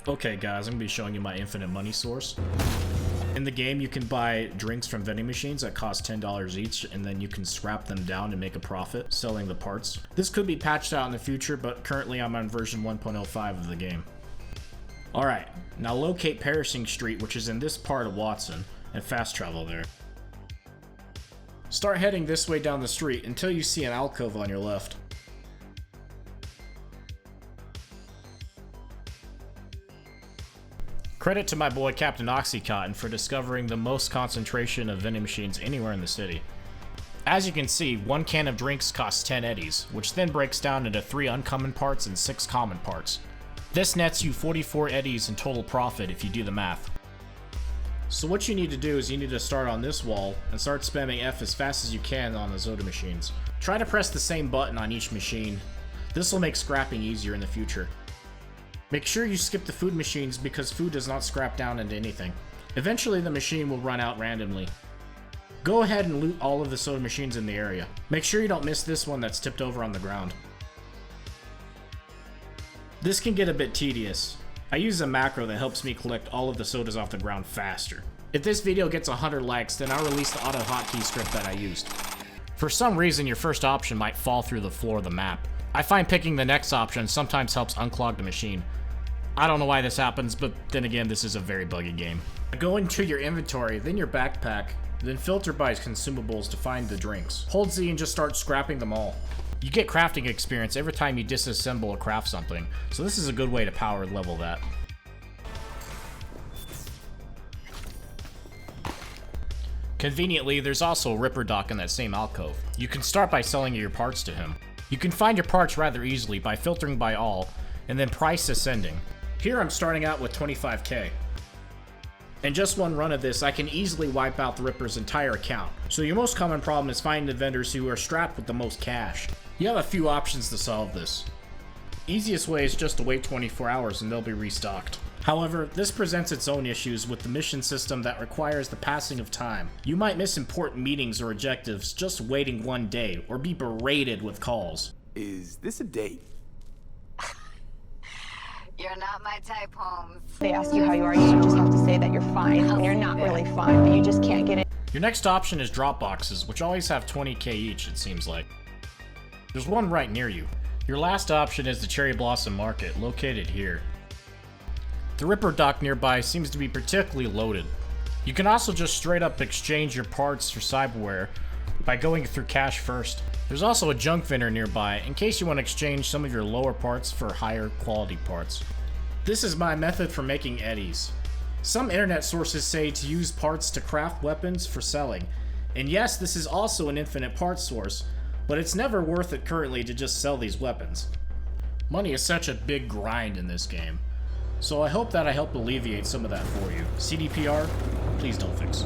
Okay guys, I'm gonna be showing you my infinite money source. In the game, you can buy drinks from vending machines that cost $10 each, and then you can scrap them down and make a profit selling the parts. This could be patched out in the future, but currently I'm on version 1.05 of the game. Alright, now locate Perishing Street, which is in this part of Watson, and fast travel there. Start heading this way down the street until you see an alcove on your left. Credit to my boy Captain Oxycontin for discovering the most concentration of vending machines anywhere in the city. As you can see, one can of drinks costs 10 eddies, which then breaks down into 3 uncommon parts and 6 common parts. This nets you 44 eddies in total profit if you do the math. So what you need to do is you need to start on this wall and start spamming F as fast as you can on the soda machines. Try to press the same button on each machine. This will make scrapping easier in the future. Make sure you skip the food machines because food does not scrap down into anything. Eventually the machine will run out randomly. Go ahead and loot all of the soda machines in the area. Make sure you don't miss this one that's tipped over on the ground. This can get a bit tedious. I use a macro that helps me collect all of the sodas off the ground faster. If this video gets 100 likes, then I'll release the auto hotkey script that I used. For some reason, your first option might fall through the floor of the map. I find picking the next option sometimes helps unclog the machine. I don't know why this happens, but then again, this is a very buggy game. Go into your inventory, then your backpack, then filter by consumables to find the drinks. Hold Z and just start scrapping them all. You get crafting experience every time you disassemble or craft something, so this is a good way to power level that. Conveniently, there's also a Ripper Doc in that same alcove. You can start by selling your parts to him. You can find your parts rather easily by filtering by all, and then price ascending. Here I'm starting out with 25k. In just one run of this, I can easily wipe out the Ripper's entire account. So your most common problem is finding the vendors who are strapped with the most cash. You have a few options to solve this. Easiest way is just to wait 24 hours and they'll be restocked. However, this presents its own issues with the mission system that requires the passing of time. You might miss important meetings or objectives just waiting one day, or be berated with calls. Is this a date? You're not my type, Holmes. They ask you how you are, you just have to say that you're fine when you're not really fine, but you just can't get it. Your next option is drop boxes, which always have 20k each, it seems like. There's one right near you. Your last option is the Cherry Blossom Market, located here. The Ripper Dock nearby seems to be particularly loaded. You can also just straight up exchange your parts for cyberware by going through cash first. There's also a junk vendor nearby in case you want to exchange some of your lower parts for higher quality parts. This is my method for making eddies. Some internet sources say to use parts to craft weapons for selling, and yes, this is also an infinite parts source, but it's never worth it currently to just sell these weapons. Money is such a big grind in this game, so I hope that I help alleviate some of that for you. CDPR, please don't fix.